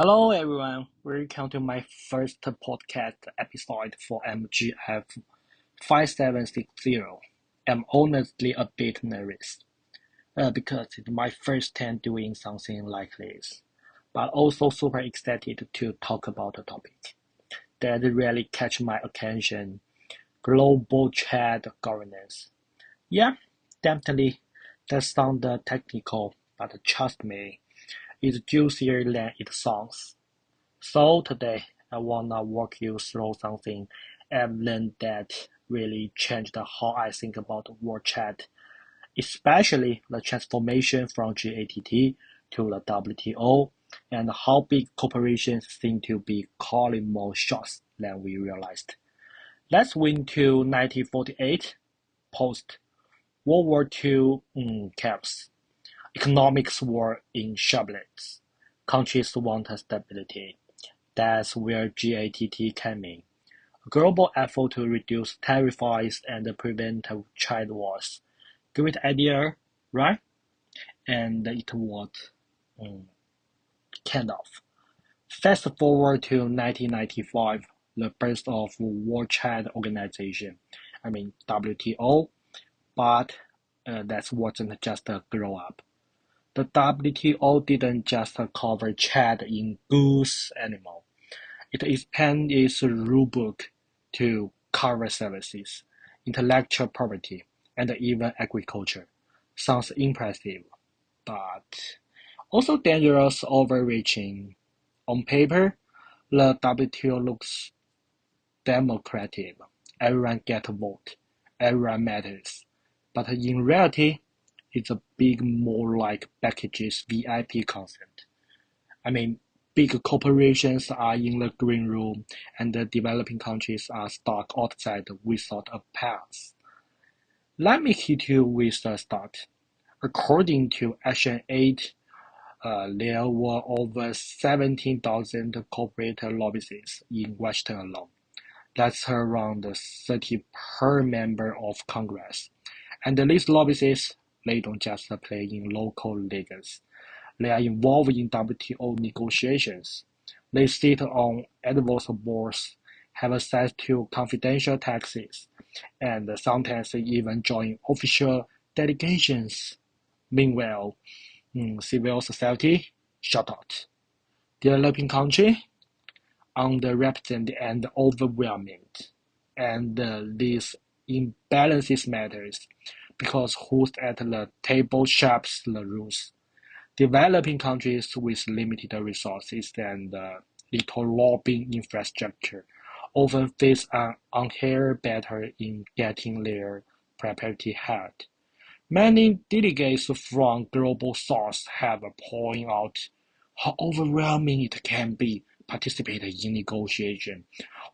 Hello everyone, welcome to my first podcast episode for MGF 5760. I'm honestly a bit nervous because it's my first time doing something like this, but also super excited to talk about a topic that really catch my attention: global chat governance. Yeah, definitely that sounds technical, but trust me, it's juicier than it sounds. So today I wanna walk you through something I've learned that really changed how I think about world chat, especially the transformation from GATT to the WTO and how big corporations seem to be calling more shots than we realized. Let's win to 1948, post World War II chaos. Economics were in shambles. Countries want stability. That's where GATT came in, a global effort to reduce tariffs and prevent trade wars. Great idea, right? And it worked, mm, kind of. Fast forward to 1995, the birth of World Trade Organization, WTO, but that wasn't just a grow up. The WTO didn't just cover trade in goods anymore. It expanded its rulebook to cover services, intellectual property, and even agriculture. Sounds impressive, but also dangerous overreaching. On paper, the WTO looks democratic. Everyone gets a vote. Everyone matters. But in reality, it's a bit more like packages VIP consent. I mean, big corporations are in the green room and the developing countries are stuck outside without a pass. Let me hit you with a start. According to Action Aid, there were over 17,000 corporate lobbyists in Washington alone. That's around 30 per member of Congress. And these lobbyists, they don't just play in local leagues. They are involved in WTO negotiations. They sit on advisory boards, have access to confidential texts, and sometimes even join official delegations. Meanwhile, civil society, shut out. Developing country, underrepresented and overwhelmed. And these imbalances matters because who's at the table shapes the rules. Developing countries with limited resources and little lobbying infrastructure often face an unfair battle in getting their property heard. Many delegates from Global South have pointed out how overwhelming it can be participating in negotiation,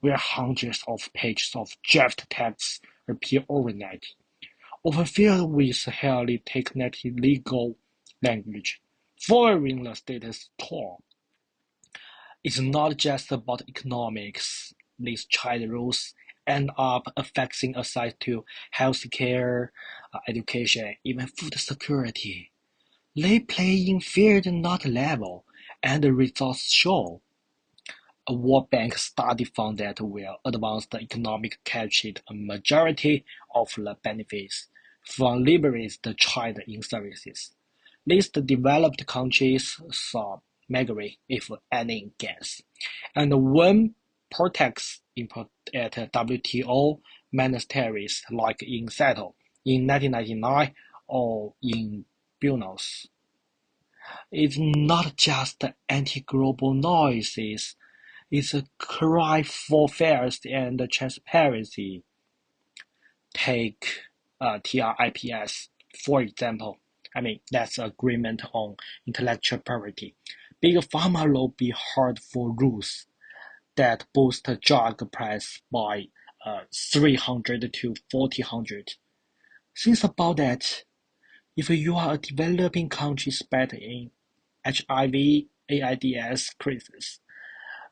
where hundreds of pages of draft texts appear overnight, often filled with highly technical legal language. Following the status quo is not just about economics. These trade rules end up affecting access to healthcare, education, even food security. They play in field not level, and the results show. A World Bank study found that while advanced economic captured a majority of the benefits from liberalized trade in services, least developed countries saw migrate, if any, gains. And when protects import at WTO monasteries like in Seattle in 1999 or in Buenos, it's not just anti-global noises, it's a cry for fairness and transparency. Take TRIPS, for example. That's agreement on intellectual property. Big pharma lobby hard for rules that boost drug price by 300 to 400. Think about that. If you are a developing country battling HIV, AIDS crisis,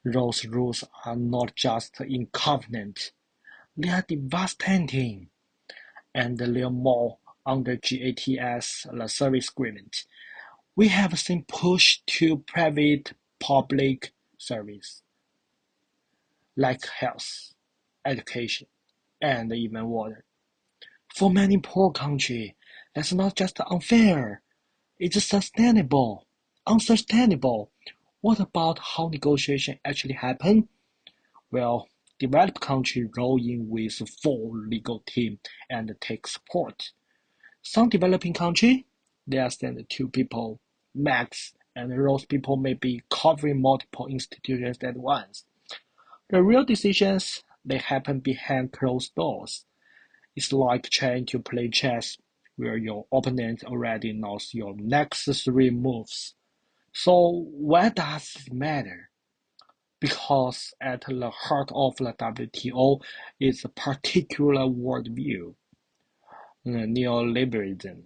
those rules are not just inconvenient, they are devastating. And they're more under GATS, the service agreement. We have seen push to private public service like health, education, and even water. For many poor countries, that's not just unfair, it's sustainable, unsustainable. What about how negotiation actually happen? Well, developed countries roll in with full legal team and take support. Some developing countries, they are send two people max, and those people may be covering multiple institutions at once. The real decisions, they happen behind closed doors. It's like trying to play chess where your opponent already knows your next three moves. So why does it matter? Because at the heart of the WTO is a particular worldview, neoliberalism.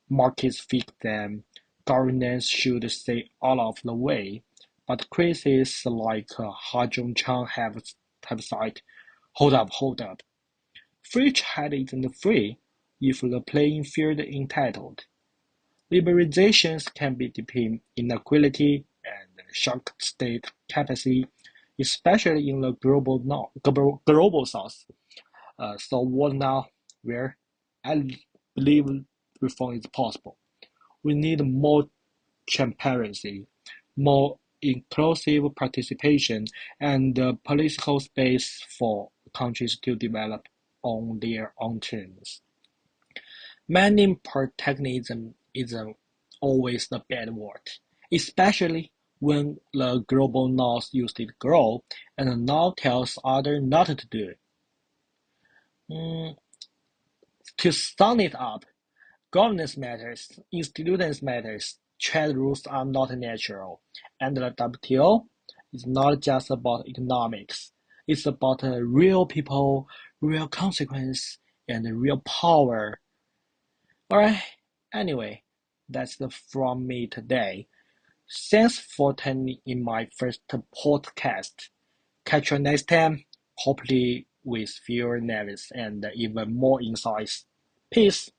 Markets fix them, governance should stay out of the way. But critics like Ha Zhongchang have said, hold up. Free trade isn't free if the playing field is entitled. Liberalizations can be deepen inequality and shock state capacity, especially in the global south. So what now? Where I believe reform is possible. We need more transparency, more inclusive participation, and political space for countries to develop on their own terms. Manning protectionism isn't always the bad word, especially when the global north used to grow and now tells others not to do it. Mm, to sum it up, governance matters, institutions matters, trade rules are not natural, and the WTO is not just about economics. It's about real people, real consequence, and real power. Alright, anyway, that's the from me today. Thanks for attending in my first podcast. Catch you next time, hopefully with fewer nerves and even more insights. Peace.